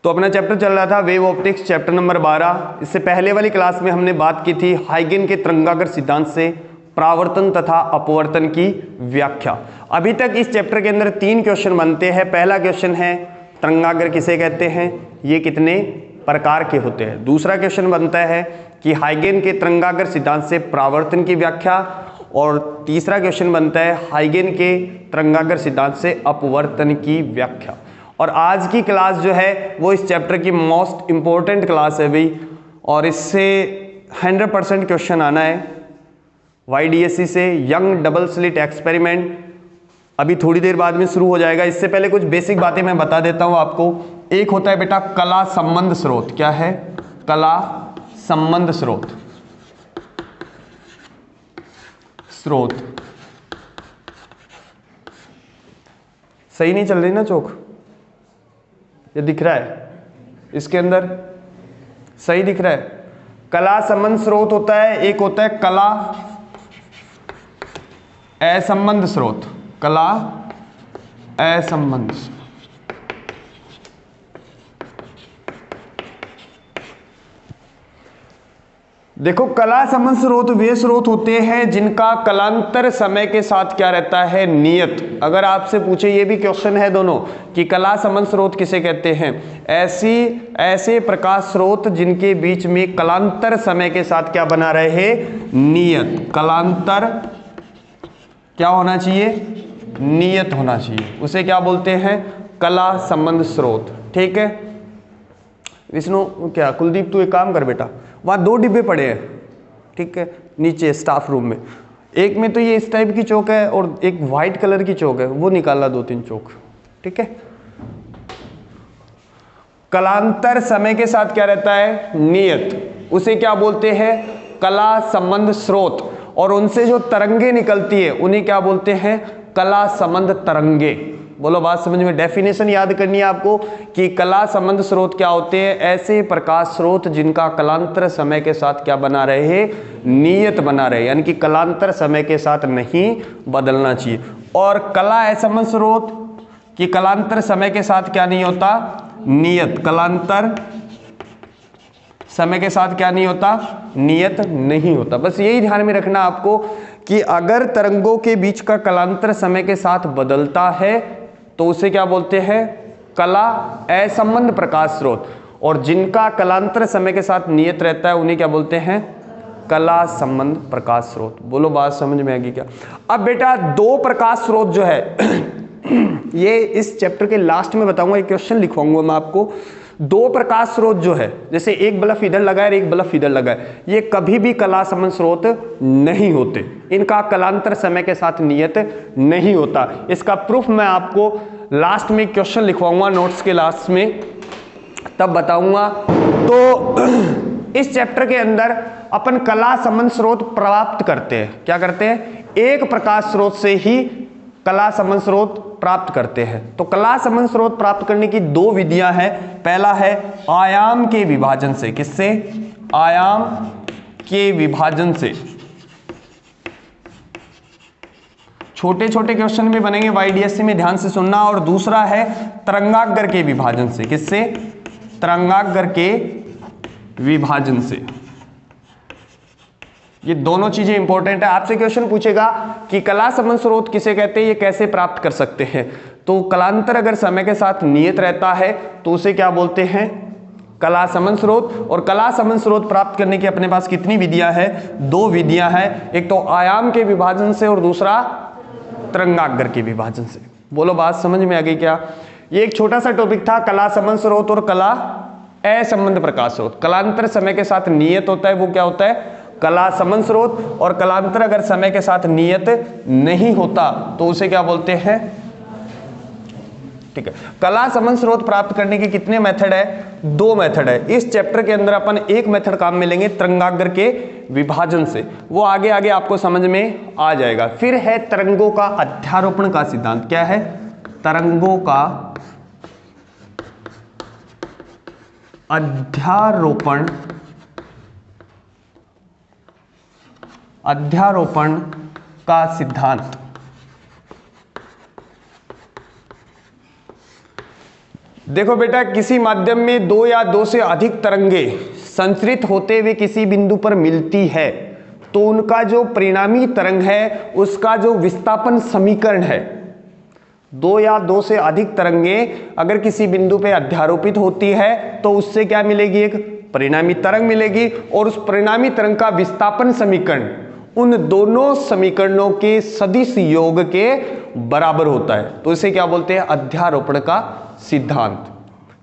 तो अपना चैप्टर चल रहा था वेव ऑप्टिक्स, चैप्टर नंबर 12। इससे पहले वाली क्लास में हमने बात की थी हाइगन के तरंगाग्र सिद्धांत से परावर्तन तथा अपवर्तन की व्याख्या। अभी तक इस चैप्टर के अंदर 3 क्वेश्चन बनते हैं। पहला क्वेश्चन है तरंगाग्र किसे कहते हैं, ये कितने प्रकार के होते हैं। दूसरा क्वेश्चन बनता है कि हाइगन के तरंगाग्र सिद्धांत से परावर्तन की व्याख्या, और तीसरा क्वेश्चन बनता है हाइगन के तरंगाग्र सिद्धांत से अपवर्तन की व्याख्या। और आज की क्लास जो है वो इस चैप्टर की मोस्ट इंपॉर्टेंट क्लास है भाई, और इससे 100% क्वेश्चन आना है YDSC से, यंग डबल स्लिट एक्सपेरिमेंट अभी थोड़ी देर बाद में शुरू हो जाएगा। इससे पहले कुछ बेसिक बातें मैं बता देता हूं आपको। एक होता है बेटा कला संबंध स्रोत। क्या है? कला संबंध स्रोत। सही नहीं चल रही ना चौक, ये दिख रहा है इसके अंदर, सही दिख रहा है। कला संबंध स्रोत होता है, एक होता है कला असंबंध स्रोत। कला असंबंध, देखो कला संबंध स्रोत वे स्रोत होते हैं जिनका कलांतर समय के साथ क्या रहता है, नियत। अगर आपसे पूछे, ये भी क्वेश्चन है दोनों, कि कला संबंध स्रोत किसे कहते हैं, ऐसे प्रकाश स्रोत जिनके बीच में कलांतर समय के साथ क्या बना रहे, नियत। कलांतर क्या होना चाहिए, नियत होना चाहिए, उसे क्या बोलते हैं, कला संबंध स्रोत। ठीक है विष्णु, क्या कुलदीप तू एक काम कर बेटा, वहाँ 2 डिब्बे पड़े हैं, ठीक है, नीचे स्टाफ रूम में। एक में तो ये इस टाइप की चौक है और एक वाइट कलर की चौक है, वो निकालना 2-3 चौक। ठीक है, कलांतर समय के साथ क्या रहता है, नियत, उसे क्या बोलते हैं, कला संबंध स्रोत। और उनसे जो तरंगे निकलती है उन्हें क्या बोलते हैं, कला संबंध तरंगे। बोलो बात समझ में। डेफिनेशन याद करनी है आपको कि कला संबंध स्रोत क्या होते हैं, ऐसे प्रकाश स्रोत जिनका कलांतर समय के साथ क्या बना रहे, नियत बना रहे, यानी कि कलांतर समय के साथ नहीं बदलना चाहिए। और कला असंबंध स्रोत कि कलांतर समय के साथ क्या नहीं होता, नियत। कलांतर समय के साथ क्या नहीं होता, नियत नहीं होता। बस यही ध्यान में रखना आपको कि अगर तरंगों के बीच का कलांतर समय के साथ बदलता है तो उसे क्या बोलते हैं, कला असंबंध प्रकाश स्रोत। और जिनका कलांतर समय के साथ नियत रहता है उन्हें क्या बोलते हैं, कला संबंध प्रकाश स्रोत। बोलो बात समझ में आएगी क्या। अब बेटा 2 प्रकाश स्रोत जो है ये इस चैप्टर के लास्ट में बताऊंगा, एक क्वेश्चन लिखवाऊंगा मैं आपको। 2 प्रकाश स्रोत जो है, जैसे एक बल्ब इधर लगा है और एक बल्ब इधर लगा है, ये कभी भी कला संबंध स्रोत नहीं होते, इनका कलांतर समय के साथ नियत नहीं होता। इसका प्रूफ मैं आपको लास्ट में क्वेश्चन लिखवाऊंगा, नोट्स के लास्ट में, तब बताऊंगा। तो इस चैप्टर के अंदर अपन कला संबंध स्रोत प्राप्त करते हैं। क्या करते हैं, एक प्रकाश स्रोत से ही कला संबंध स्रोत प्राप्त करते हैं। तो कला संबंध स्रोत प्राप्त करने की 2 विधियां हैं। पहला है आयाम के विभाजन से। किससे, आयाम के विभाजन से। छोटे छोटे क्वेश्चन भी बनेंगे YDSC में, ध्यान से सुनना। और दूसरा है तरंगाग्र के विभाजन से। किससे, तरंगाग्र के विभाजन से। ये दोनों चीजें इंपॉर्टेंट है। आपसे क्वेश्चन पूछेगा कि कला संबंध स्रोत किसे कहते हैं, ये कैसे प्राप्त कर सकते हैं। तो कलांतर अगर समय के साथ नियत रहता है तो उसे क्या बोलते हैं, कला संबंध स्रोत। और कला संबंध स्रोत प्राप्त करने की अपने पास कितनी विधियां हैं, 2 विधियां हैं। एक तो आयाम के विभाजन से और दूसरा तरंगाग्र के विभाजन से। बोलो बात समझ में आ गई क्या। ये एक छोटा सा टॉपिक था, कला संबंध स्रोत और कला असंबंध प्रकाश स्रोत। कलांतर समय के साथ नियत होता है, वो क्या होता है, कला संबंध स्रोत। और कलांतर अगर समय के साथ नियत नहीं होता तो उसे क्या बोलते हैं, ठीक है। कला संबंध स्रोत प्राप्त करने के कितने मेथड है, 2 मेथड है। इस चैप्टर के अंदर अपन एक मेथड काम में लेंगे तरंगाग्र के विभाजन से, वो आगे आगे आपको समझ में आ जाएगा। फिर है तरंगों का अध्यारोपण का सिद्धांत। क्या है, तरंगों का अध्यारोपण का सिद्धांत। देखो बेटा, किसी माध्यम में दो या दो से अधिक तरंगे संचरित होते हुए किसी बिंदु पर मिलती है तो उनका जो परिणामी तरंग है उसका जो विस्थापन समीकरण है, दो या दो से अधिक तरंगे अगर किसी बिंदु पे अध्यारोपित होती है तो उससे क्या मिलेगी, एक परिणामी तरंग मिलेगी, और उस परिणामी तरंग का विस्थापन समीकरण उन दोनों समीकरणों के सदिश योग के बराबर होता है। तो इसे क्या बोलते हैं, अध्यारोपण का सिद्धांत।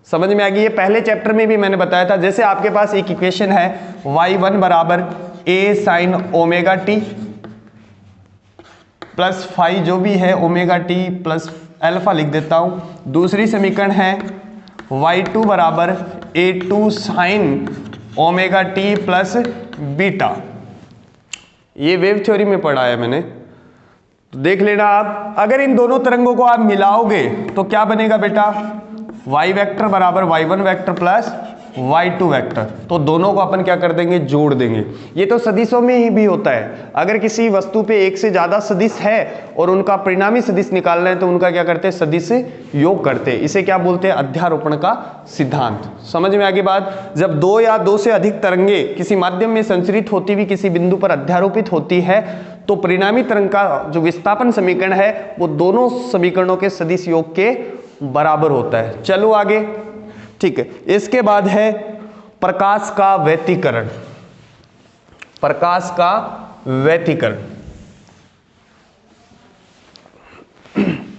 समझ में आ गई? ये पहले चैप्टर में भी मैंने बताया था। जैसे आपके पास एक इक्वेशन है y1 बराबर a sine omega t plus phi जो भी है ओमेगा टी प्लस अल्फा लिख देता हूं। दूसरी समीकरण है y2 बराबर a2 sign omega t plus beta. ये वेव थ्योरी में पढ़ा है मैंने, तो देख लेना आप। अगर इन दोनों तरंगों को आप मिलाओगे तो क्या बनेगा बेटा, y वेक्टर बराबर y1 vector plus y2 vector. तो दोनों को अपन क्या कर देंगे, जोड़ देंगे। ये तो सदिशों में ही भी होता है। अगर किसी वस्तु पे एक से ज्यादा सदिश है और उनका परिणामी सदिश निकालना है तो उनका क्या करते हैं, सदिश योग करते हैं। इसे क्या बोलते हैं, अध्यारोपण का सिद्धांत। समझ में आगे बात? जब दो या दो से अधिक तरंगे किसी माध्यम में संचरित होती हुई किसी बिंदु पर अध्यारोपित होती है तो परिणामी तरंग का जो विस्थापन समीकरण है वो दोनों समीकरणों के सदिश योग के बराबर होता है। चलो आगे, ठीक है। इसके बाद है प्रकाश का व्यतिकरण। प्रकाश का व्यतिकरण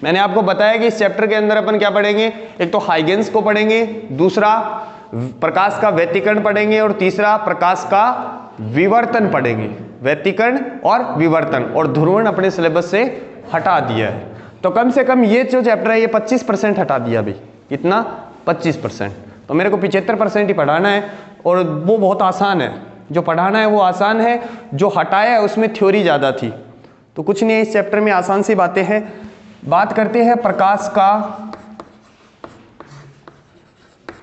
मैंने आपको बताया कि इस चैप्टर के अंदर अपन क्या पढ़ेंगे, एक तो हाइगेंस को पढ़ेंगे, दूसरा प्रकाश का व्यतिकरण पढ़ेंगे और तीसरा प्रकाश का विवर्तन पढ़ेंगे। व्यतिकरण और विवर्तन, और ध्रुवण अपने सिलेबस से हटा दिया है। तो कम से कम ये जो चैप्टर है ये 25% हटा दिया अभी। कितना? 25%। तो मेरे को 75% ही पढ़ाना है और वो बहुत आसान है। जो पढ़ाना है वो आसान है, जो हटाया है उसमें थ्योरी ज़्यादा थी। तो कुछ नहीं है, इस चैप्टर में आसान सी बातें हैं। बात करते हैं प्रकाश का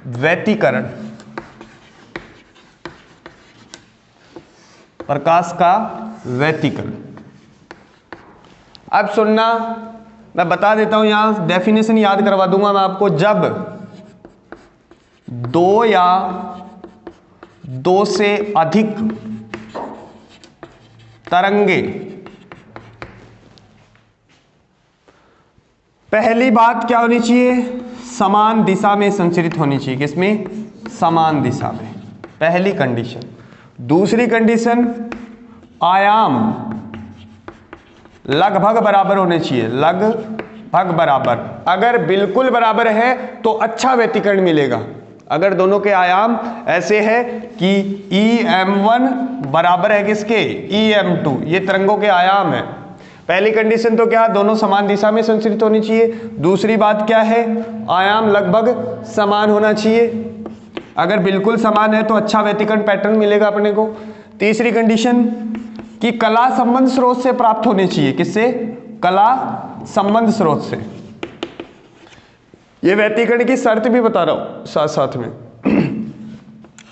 व्यतिकरण। प्रकाश का व्यतिकरण, अब सुनना, मैं बता देता हूं, यहां डेफिनेशन याद करवा दूंगा मैं आपको। जब दो या दो से अधिक तरंगे, पहली बात क्या होनी चाहिए, समान दिशा में संचरित होनी चाहिए। किसमें? समान दिशा में, पहली कंडीशन। दूसरी कंडीशन, आयाम लगभग बराबर होने चाहिए, लगभग बराबर। अगर बिल्कुल बराबर है तो अच्छा व्यतिकरण मिलेगा। अगर दोनों के आयाम ऐसे है कि EM1 बराबर है किसके, EM2, ये तरंगों के आयाम है। पहली कंडीशन तो क्या, दोनों समान दिशा में संचरित होनी चाहिए। दूसरी बात क्या है, आयाम लगभग समान होना चाहिए। अगर बिल्कुल समान है तो अच्छा व्यतिकरण पैटर्न मिलेगा अपने को। तीसरी कंडीशन कि कला संबंध स्रोत से प्राप्त होने चाहिए। किससे? कला संबंध स्रोत से। ये व्यतिकरण की शर्त भी बता रहा हूं साथ साथ में।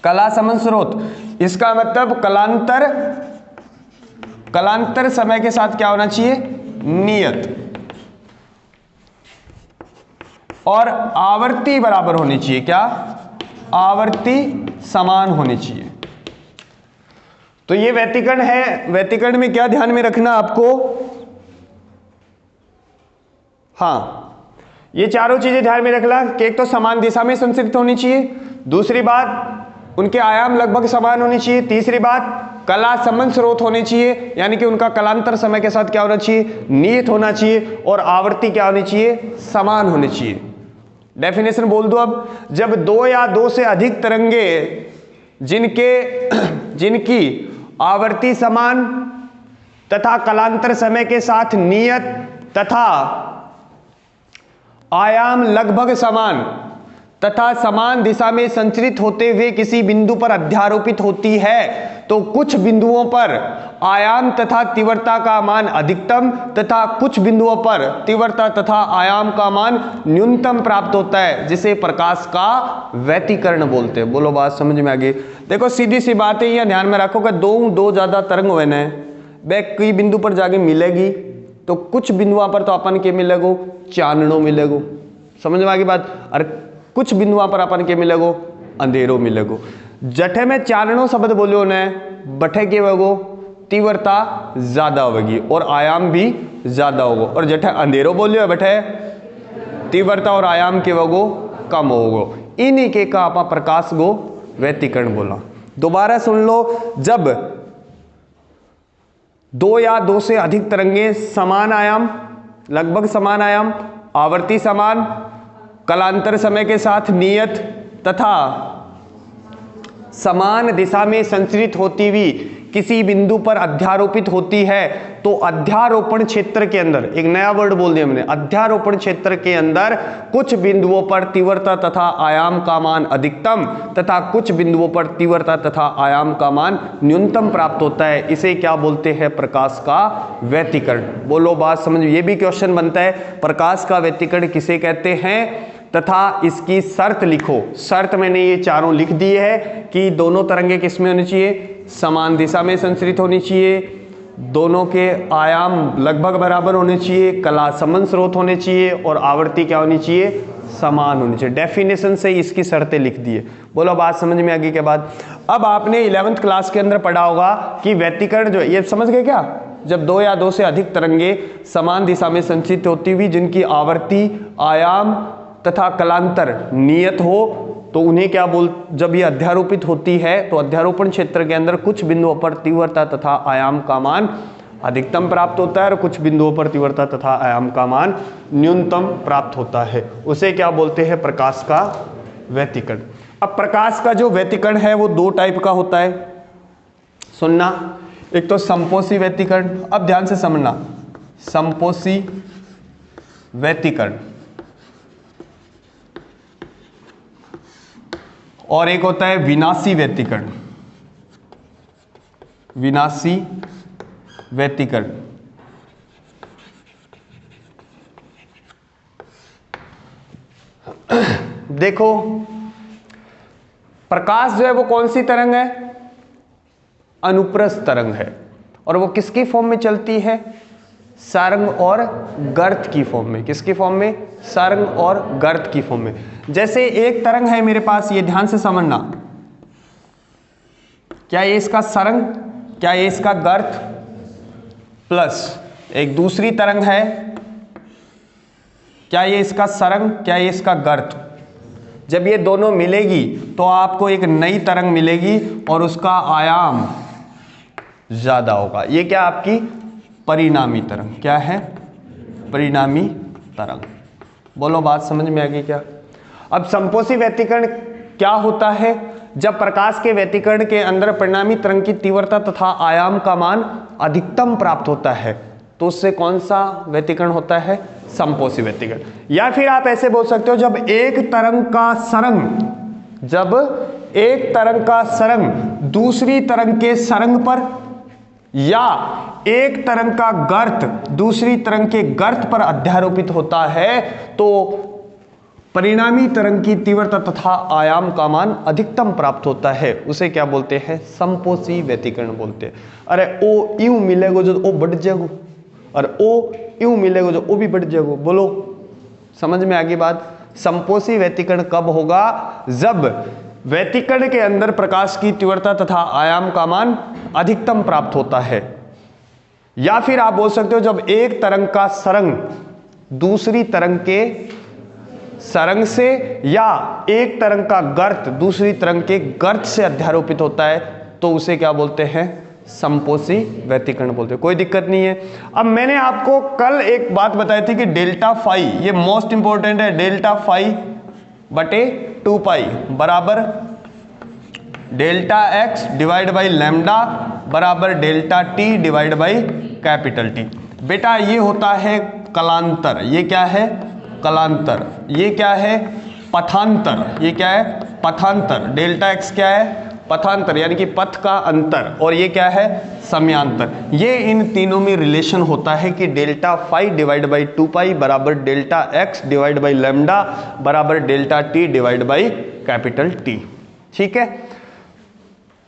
कला संबंध स्रोत, इसका मतलब कलांतर समय के साथ क्या होना चाहिए, नियत, और आवर्ती बराबर होनी चाहिए। क्या? आवर्ती समान होनी चाहिए। तो ये व्यतिकरण है। व्यतिकरण में क्या ध्यान में रखना आपको, हाँ, ये चारों चीजें ध्यान में रखना कि एक तो समान दिशा में संचरित होनी चाहिए, दूसरी बात उनके आयाम लगभग समान होनी चाहिए, तीसरी बात कला संबंध स्रोत होने चाहिए, यानी कि उनका कलांतर समय के साथ क्या होना चाहिए, नियत होना चाहिए, और आवृत्ति क्या होनी चाहिए, समान होनी चाहिए। डेफिनेशन बोल दो अब। जब दो या दो से अधिक तरंगे जिनकी आवृत्ति समान तथा कलांतर समय के साथ नियत तथा आयाम लगभग समान तथा समान दिशा में संचरित होते हुए किसी बिंदु पर अध्यारोपित होती है तो कुछ बिंदुओं पर आयाम तथा तीव्रता का मान अधिकतम तथा कुछ बिंदुओं पर तीव्रता तथा आयाम का मान न्यूनतम प्राप्त होता है, जिसे प्रकाश का व्यतिकरण बोलते हैं। बोलो बात समझ में आ गई? देखो सीधी सी बात है, यह ध्यान में रखो कि दो ज्यादा तरंग हुए न वह कई बिंदु पर जाके मिलेगी, तो कुछ बिंदुओं पर तो अपन के मिलेगो, चाननों मिलेगो। समझ में आ गई बात? और कुछ बिंदुओं पर अपन के मिलेगो अंधेरो मिलेगो। जठे में चारणों शब्द बोलियो ने बठे के वगो तीव्रता ज्यादा होगी और आयाम भी ज्यादा होगा, और जठे अंधेरो बोलियो बठे तीव्रता और आयाम के वगो कम होगो। इन्हीं के का आपा प्रकाश गो व्यतिकरण बोला। दोबारा सुन लो, जब दो या दो से अधिक तरंगे समान आयाम, लगभग समान आयाम, आवर्ती समान, कालांतर समय के साथ नियत तथा समान दिशा में संचरित होती हुई किसी बिंदु पर अध्यारोपित होती है, तो अध्यारोपण क्षेत्र के अंदर, एक नया वर्ड बोल दिया मैंने, अध्यारोपण क्षेत्र के अंदर कुछ बिंदुओं पर तीव्रता तथा आयाम का मान अधिकतम तथा कुछ बिंदुओं पर तीव्रता तथा आयाम का मान न्यूनतम प्राप्त होता है। इसे क्या बोलते हैं? प्रकाश का व्यतिकरण। बोलो बात समझ। ये भी क्वेश्चन बनता है, प्रकाश का व्यतिकरण किसे कहते हैं तथा इसकी शर्त लिखो। शर्त मैंने ये चारों लिख दी है कि दोनों तरंगे किसमें होनी चाहिए? समान दिशा में संचरित होनी चाहिए, दोनों के आयाम लगभग बराबर होने चाहिए, कला समान स्रोत होने चाहिए और आवर्ती क्या होनी चाहिए? समान होनी चाहिए। डेफिनेशन से इसकी शर्तें लिख दी है। बोलो बात समझ में आ गई के बाद। अब आपने 11th क्लास के अंदर पढ़ा होगा कि व्यतिकरण जो, ये समझ गए क्या? जब दो या दो से अधिक तरंगे समान दिशा में संचरित होती हुई जिनकी आवर्ती, आयाम तथा कलांतर नियत हो, तो उन्हें क्या बोल, जब ये अध्यारोपित होती है तो अध्यारोपण क्षेत्र के अंदर कुछ बिंदुओं पर तीव्रता तथा आयाम का मान अधिकतम प्राप्त होता है और कुछ बिंदुओं पर तीव्रता तथा आयाम का मान न्यूनतम प्राप्त होता है। उसे क्या बोलते हैं? प्रकाश का व्यतिकरण। अब प्रकाश का जो व्यतिकरण है वो दो टाइप का होता है, सुनना। एक तो संपोषी व्यतिकरण, अब ध्यान से समझना, संपोषी व्यतिकरण, और एक होता है विनाशी व्यतिकरण। विनाशी व्यतिकरण देखो, प्रकाश जो है वो कौन सी तरंग है? अनुप्रस्थ तरंग है, और वो किसकी फॉर्म में चलती है? सारंग और गर्त की फॉर्म में। किसकी फॉर्म में? सारंग और गर्त की फॉर्म में। जैसे एक तरंग है मेरे पास, ये ध्यान से समझना, क्या ये इसका सारंग, क्या ये इसका गर्त, प्लस एक दूसरी तरंग है, क्या ये इसका सारंग, क्या ये इसका गर्त। जब ये दोनों मिलेगी तो आपको एक नई तरंग मिलेगी और उसका आयाम ज्यादा होगा। ये क्या आपकी परिणामी तरंग, क्या है? परिणामी तरंग। बोलो बात समझ में आ गई क्या? अब संपोषी व्यतिकरण क्या होता है? जब प्रकाश के व्यतिकरण के अंदर परिणामी तरंग की तीव्रता तथा आयाम का मान अधिकतम प्राप्त होता है, तो उससे कौन सा व्यतिकरण होता है? संपोषी व्यतिकरण। या फिर आप ऐसे बोल सकते हो, जब एक तरंग का सरंग, जब एक तरंग का सरंग दूसरी तरंग के सरंग पर, या एक तरंग का गर्त दूसरी तरंग के गर्त पर अध्यारोपित होता है, तो परिणामी तरंग की तीव्रता तथा आयाम का मान अधिकतम प्राप्त होता है। उसे क्या बोलते हैं? संपोषी व्यतिकरण बोलते हैं। अरे ओ यूं मिलेगो जो ओ बढ़ जाएगो, और ओ यूं मिलेगो जो ओ भी बढ़ जाएगो। बोलो समझ में आ गई बात? संपोषी व्यतिकरण कब होगा? जब व्यतिकरण के अंदर प्रकाश की तीव्रता तथा आयाम का मान अधिकतम प्राप्त होता है। या फिर आप बोल सकते हो, जब एक तरंग का सरंग दूसरी तरंग के सरंग से, या एक तरंग का गर्त दूसरी तरंग के गर्त से अध्यारोपित होता है, तो उसे क्या बोलते हैं? संपोषी व्यतिकरण बोलते हैं। कोई दिक्कत नहीं है। अब मैंने आपको कल एक बात बताई थी कि डेल्टा फाई, ये मोस्ट इंपॉर्टेंट है, डेल्टा फाई बटे 2 पाई बराबर delta x divide by lambda बराबर delta t divide by capital T. बेटा ये होता है कलांतर, ये क्या है? कलांतर। ये क्या है? पथांतर। ये क्या है? पथांतर। डेल्टा एक्स क्या है? पथांतर, यानी कि पथ का अंतर। और ये क्या है? समयांतर। ये इन तीनों में रिलेशन होता है कि delta phi divide by 2 pi बराबर delta x divide by lambda बराबर delta t divide by capital T. ठीक है,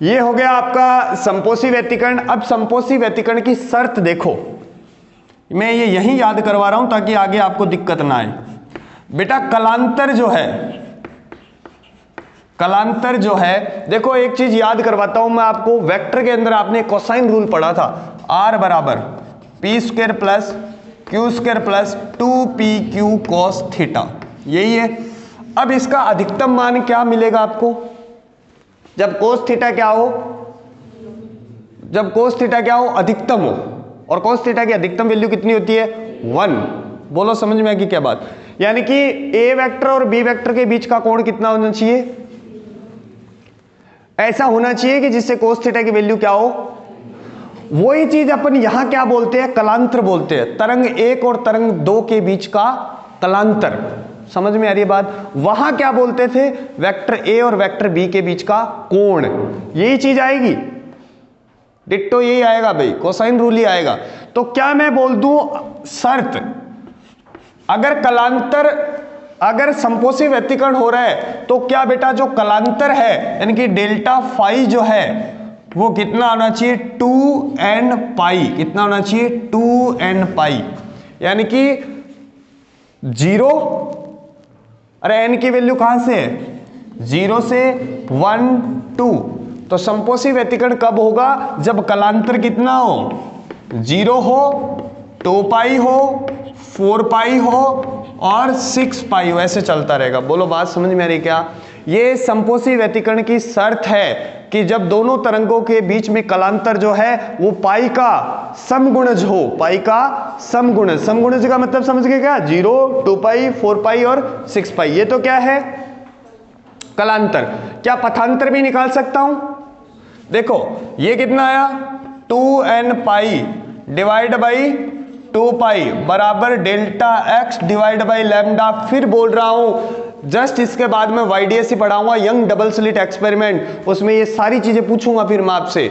ये हो गया आपका संपोषी व्यतिकरण। अब संपोषी व्यतिकरण की शर्त देखो, मैं ये यहीं याद करवा रहा हूं ताकि आगे आपको दिक्कत ना आए। बेटा कलांतर जो है, कलांतर जो है, देखो एक चीज याद करवाता हूं मैं आपको, वेक्टर के अंदर आपने कोसाइन रूल पढ़ा था, r बराबर P square plus Q square plus 2pq cos theta, यही है। अब इसका अधिकतम मान क्या मिलेगा आपको जब cos थीटा क्या हो, जब cos थीटा क्या हो, अधिकतम हो, और cos थीटा की अधिकतम वैल्यू कितनी होती है 1। बोलो समझ में आएगी क्या बात, यानी कि a वेक्टर और b वेक्टर के बीच का कोण कितना होना चाहिए, ऐसा होना चाहिए कि जिससे cos थीटा की वैल्यू क्या हो। वही चीज अपन यहां क्या बोलते हैं, कलांतर बोलते हैं, तरंग 1 और तरंग 2 के बीच का कलांतर। समझ में आ रही है बात। वहां क्या बोलते थे, वेक्टर a और वेक्टर b के बीच का कोण, यही चीज आएगी, डिट्टो यही आएगा भाई, कोसाइन रूल ही आएगा। तो क्या मैं बोल दूं शर्त, अगर कलांतर, अगर संपोषी व्यतिकरण हो रहा है तो क्या बेटा जो कलांतर है यानी कि डेल्टा फाई जो है वो कितना होना चाहिए 2n पाई, कितना होना चाहिए 2n पाई, यानी कि 0, अरे n की वैल्यू कहां से है 0 से 1 2, तो संपोषी व्यतिकरण कब होगा जब कलांतर कितना हो 0 हो, 2 पाई हो, 4 पाई हो और 6 पाई हो, ऐसे चलता रहेगा। बोलो बात समझ में आ रही क्या। ये संपोषी व्यतिकरण की शर्त है कि जब दोनों तरंगों के बीच में कलांतर जो है वो पाई का समगुणज हो, पाई का समगुणज। समगुणज का मतलब समझ गए क्या, 0 2 पाई 4 पाई और 6 पाई, ये तो क्या है कलांतर। क्या पथांतर भी निकाल सकता हूं, देखो ये कितना आया 2n pi divide by 2 pi बराबर delta x divide by lambda. फिर बोल रहा हूं जस्ट इसके बाद में YDS ही पढ़ाऊंगा, यंग डबल स्लिट एक्सपेरिमेंट, उसमें ये सारी चीजें पूछूंगा फिर मैं आपसे।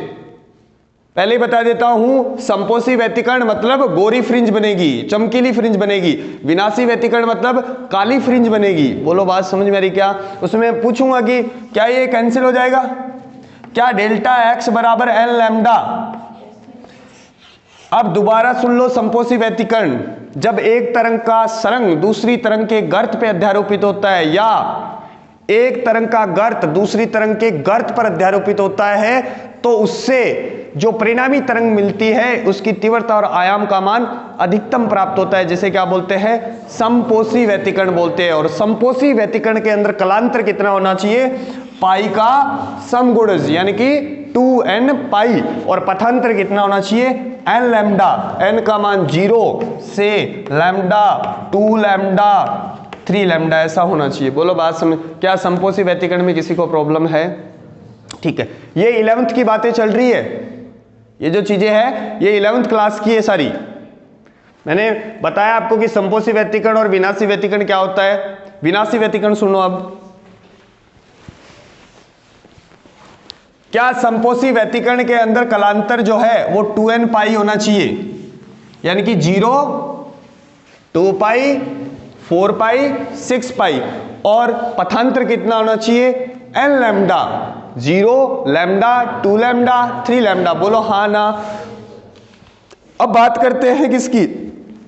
पहले ही बता देता हूं संपोषी व्यतिकरण मतलब गोरी फ्रिंज बनेगी, चमकीली फ्रिंज बनेगी, विनाशी व्यतिकरण मतलब काली फ्रिंज बनेगी। बोलो बात समझ में आ रही क्या। उसमें पूछूंगा कि क्या ये कैंसिल हो जाएगा, क्या डेल्टा x बराबर n लैम्डा। अब दोबारा सुन लो संपोषी व्यतिकरण, जब एक तरंग का सरंग दूसरी तरंग के गर्त पे अध्यारोपित होता है या एक तरंग का गर्त दूसरी तरंग के गर्त पर अध्यारोपित होता है तो उससे जो परिणामी तरंग मिलती है उसकी तीव्रता और आयाम का मान अधिकतम प्राप्त होता है, जिसे क्या बोलते हैं संपोषी व्यतिकरण बोलते हैं। और संपोषी व्यतिकरण के अंदर कलांतर कितना होना चाहिए, पाई का समगुणज यानी कि 2n पाई, और पथांतर कितना होना चाहिए n लैम्डा, n का मान 0 से लैम्डा 2 लैम्डा 3 लैम्डा ऐसा होना चाहिए। बोलो बात समझ। क्या संपोषी व्यतिकरण में किसी को प्रॉब्लम है, ठीक है। ये 11th की बातें चल रही है, ये जो चीजें हैं ये 11th क्लास की है सारी। मैंने बताया आपको कि संपोषी व्यतिकरण और विनाशी व्यतिकरण क्या होता है। विनाशी व्यतिकरण सुनो अब, क्या संपोषी व्यतिकरण के अंदर कलांतर जो है वो 2n पाई होना चाहिए, यानी कि 0 2 पाई 4 पाई 6 पाई, और पथांतर कितना होना चाहिए n lambda, 0 lambda 2 lambda 3 lambda. बोलो हाँ ना। अब बात करते हैं किसकी,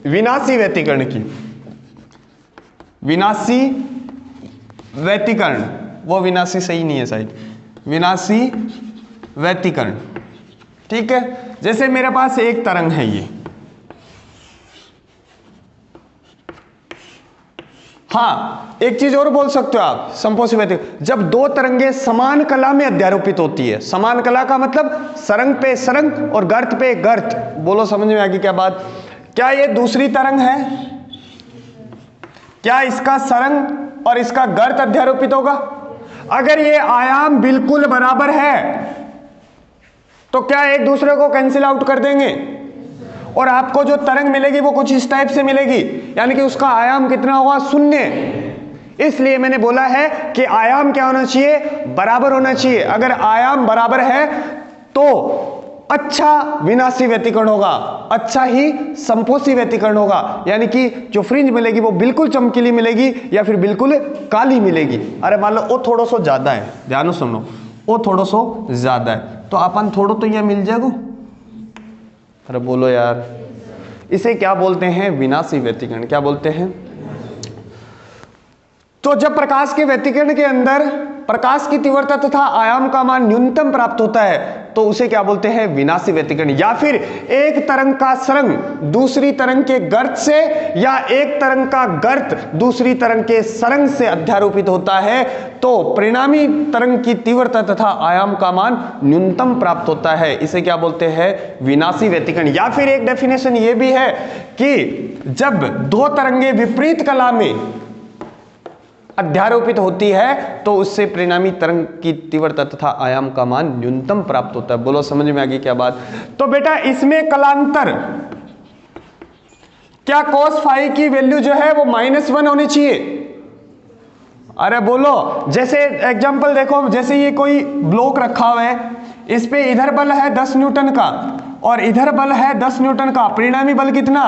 विनाशी व्यतिकरण की। विनाशी व्यतिकरण, वो विनाशी सही नहीं है शायद, विनाशी व्यतिकरण, ठीक है। जैसे मेरे पास एक तरंग है ये, हाँ एक चीज और बोल सकते हो आप संपोषी व्यतिकरण, जब दो तरंगे समान कला में अध्यारोपित होती है। समान कला का मतलब सरंग पे सरंग और गर्त पे गर्त। बोलो समझ में आ गई क्या बात। क्या ये दूसरी तरंग है, क्या इसका सरंग और इसका गर्त अध्यारोपित होगा। अगर ये आयाम बिल्कुल बराबर है तो क्या एक दूसरे को कैंसिल आउट कर देंगे और आपको जो तरंग मिलेगी वो कुछ इस टाइप से मिलेगी, यानी कि उसका आयाम कितना होगा 0। इसलिए मैंने बोला है कि आयाम क्या होना चाहिए, बराबर होना चाहिए। अगर आयाम बराबर है तो अच्छा विनाशी व्यतिकरण होगा, अच्छा ही संपोषी व्यतिकरण होगा, यानी कि जो फ्रिंज मिलेगी वो बिल्कुल चमकीली मिलेगी या फिर बिल्कुल काली मिलेगी। अरे मान लो वो थोड़ा सा ज्यादा है, ध्यान सुनो, वो थोड़ा सा ज्यादा है तो अपन थोड़ा तो यह मिल जाएगा। अरे बोलो यार, इसे क्या बोलते हैं, विनाशी व्यतिकरण। क्या बोलते हैं। तो जब प्रकाश के व्यतिकरण के अंदर प्रकाश की तीव्रता तथा आयाम का मान न्यूनतम प्राप्त होता है तो उसे क्या बोलते हैं? विनाशी व्यतिकरण। या फिर एक तरंग का सरंग दूसरी तरंग के गर्त से या एक तरंग का गर्त दूसरी तरंग के सरंग से अध्यारोपित होता है तो परिणामी तरंग की तीव्रता तथा आयाम का मान न्यूनतम प्राप्त होता है, इसे क्या बोलते हैं? विनाशी व्यतिकरण। या फिर एक डेफिनेशन ये भी है कि जब दो तरंगे विपरीत कला में अध्यारोपित होती है तो उससे परिणामी तरंग की तीव्रता तथा आयाम का मान न्यूनतम प्राप्त होता है। बोलो समझ में आ गई क्या बात? तो बेटा इसमें कलांतर, क्या cos फाई की वैल्यू जो है वो -1 होनी चाहिए? अरे बोलो, जैसे एग्जांपल देखो, जैसे ये कोई ब्लॉक रखा हुआ है, इस पे इधर बल है 10 न्यूटन का और इधर बल है 10 न्यूटन का, परिणामी बल कितना?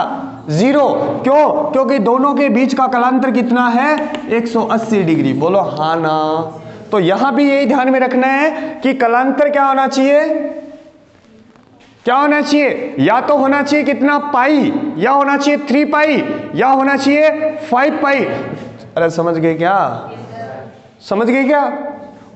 0। क्यों? क्योंकि दोनों के बीच का कलांतर कितना है? 180 डिग्री। बोलो हाँ ना। तो यहां भी यही ध्यान में रखना है कि कलांतर क्या होना चाहिए? क्या होना चाहिए? या तो होना चाहिए कितना? पाई, या होना चाहिए 3 पाई, या होना चाहिए 5 पाई। अरे समझ गए क्या? समझ गए क्या?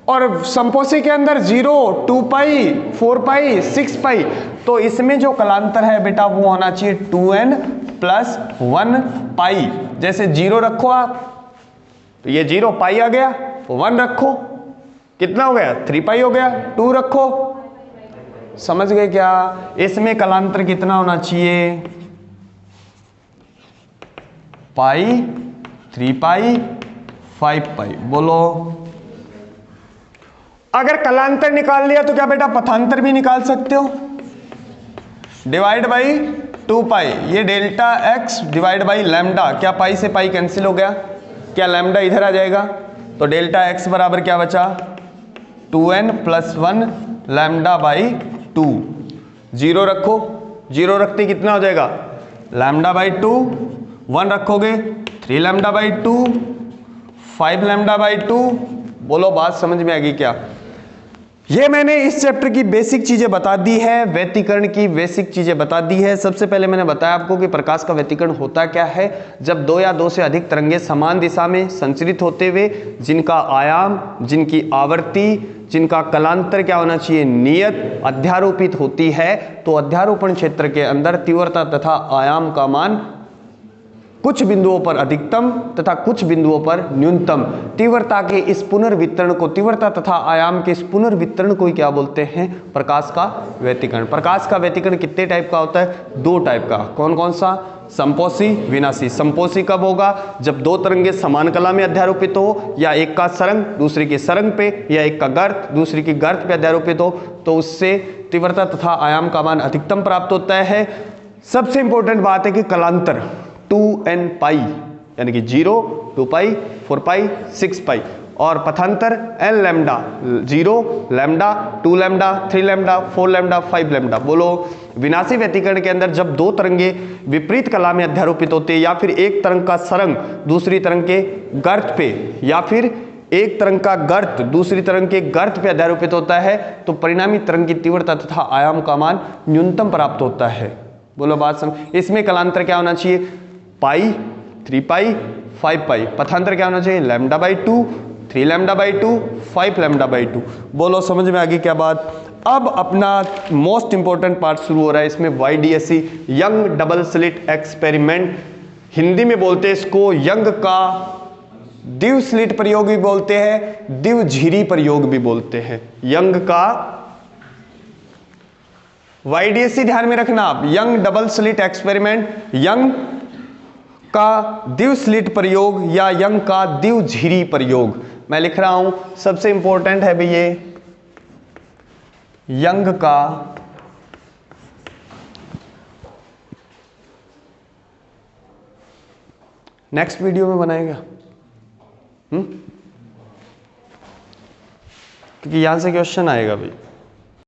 और संपोषी के अंदर 0, 2 पाई, 4 पाई, 6 पाई। तो इसमें जो कलांतर है बेटा वो होना चाहिए 2n + 1 पाई। जैसे 0 रखो आप तो ये 0 पाई आ गया, 1 रखो कितना हो गया? 3 पाई हो गया, 2 रखो। समझ गए क्या? इसमें कलांतर कितना होना चाहिए? पाई, 3 पाई, 5 पाई। बोलो अगर कलांतर निकाल लिया तो क्या बेटा पथांतर भी निकाल सकते हो? डिवाइड बाई 2 पाई, ये delta x divide by lambda, क्या पाई से पाई कैंसिल हो गया? क्या लैम्डा इधर आ जाएगा? तो डेल्टा x बराबर क्या बचा? 2n + 1 lambda by 2। 0 रखो, 0 रखते कितना हो जाएगा? Lambda by 2। 1 रखोगे 3 लैम्डा बाई 2, 5 लैम्डा बाई 2। बोलो बात समझ में आ गई क्या? ये मैंने इस चैप्टर की बेसिक चीजें बता दी है, व्यतिकरण की बेसिक चीजें बता दी है। सबसे पहले मैंने बताया आपको कि प्रकाश का व्यतिकरण होता क्या है। जब 2 या 2 से अधिक तरंगे समान दिशा में संचरित होते हुए जिनका आयाम, जिनकी आवर्ती, जिनका कलांतर क्या होना चाहिए? नियत, अध्यारोपित होती है तो अध्यारोपण क्षेत्र के अंदर तीव्रता तथा आयाम का मान कुछ बिंदुओं पर अधिकतम तथा कुछ बिंदुओं पर न्यूनतम। तीव्रता के इस पुनर्वितरण को, तीव्रता तथा आयाम के इस पुनर्वितरण को क्या बोलते हैं? प्रकाश का व्यतिकरण। प्रकाश का व्यतिकरण कितने टाइप का होता है? 2 टाइप का। कौन कौन सा? संपोषी, विनाशी। संपोषी कब होगा? जब 2 तरंगे समान कला में अध्यारोपित हो, या एक का सरंग दूसरे के सरंग पे, या एक का गर्त दूसरे की गर्त पे अध्यारोपित हो, तो उससे तीव्रता तथा आयाम का मान अधिकतम प्राप्त होता है। सबसे इंपॉर्टेंट बात है कि कलांतर 2n पाई यानी कि 0, 2 पाई, 4 पाई, 6 पाई, और पथांतर n lambda, 0 lambda, 2 lambda, 3 lambda, 4 lambda, 5 lambda. बोलो विनाशी व्यतिकरण के अंदर जब 2 तरंगे विपरीत कला में अध्यारोपित होते हैं, या फिर एक तरंग का सरंग दूसरी तरंग के गर्त पे, या फिर एक तरंग का गर्त दूसरी तरंग के गर्त पे अध्यारोपित होता है तो परिणामी तरंग की तीव्रता तथा आयाम का मान न्यूनतम प्राप्त होता है। बोलो बात समझ। इसमें कलांतर क्या होना चाहिए? पाई, 3 पाई, 5 पाई। पथांतर क्या होना चाहिए? Lambda by 2, 3 lambda by 2, 5 lambda by 2। बोलो समझ में आ गई क्या बात? अब अपना मोस्ट इंपॉर्टेंट पार्ट शुरू हो रहा है इसमें, YDSE young double slit experiment. Hindi में बोलते हैं इसको यंग का द्विव स्लिट प्रयोग भी बोलते हैं, द्विझिरी प्रयोग भी बोलते हैं। यंग का YDSE ध्यान में रखना आप, young double slit experiment, young का द्विव स्लिट प्रयोग या यंग का द्विझिरी प्रयोग। मैं लिख रहा हूं, सबसे इंपॉर्टेंट है भैया यंग का नेक्स्ट वीडियो में बनाएगा, क्योंकि यहां से क्वेश्चन आएगा भाई।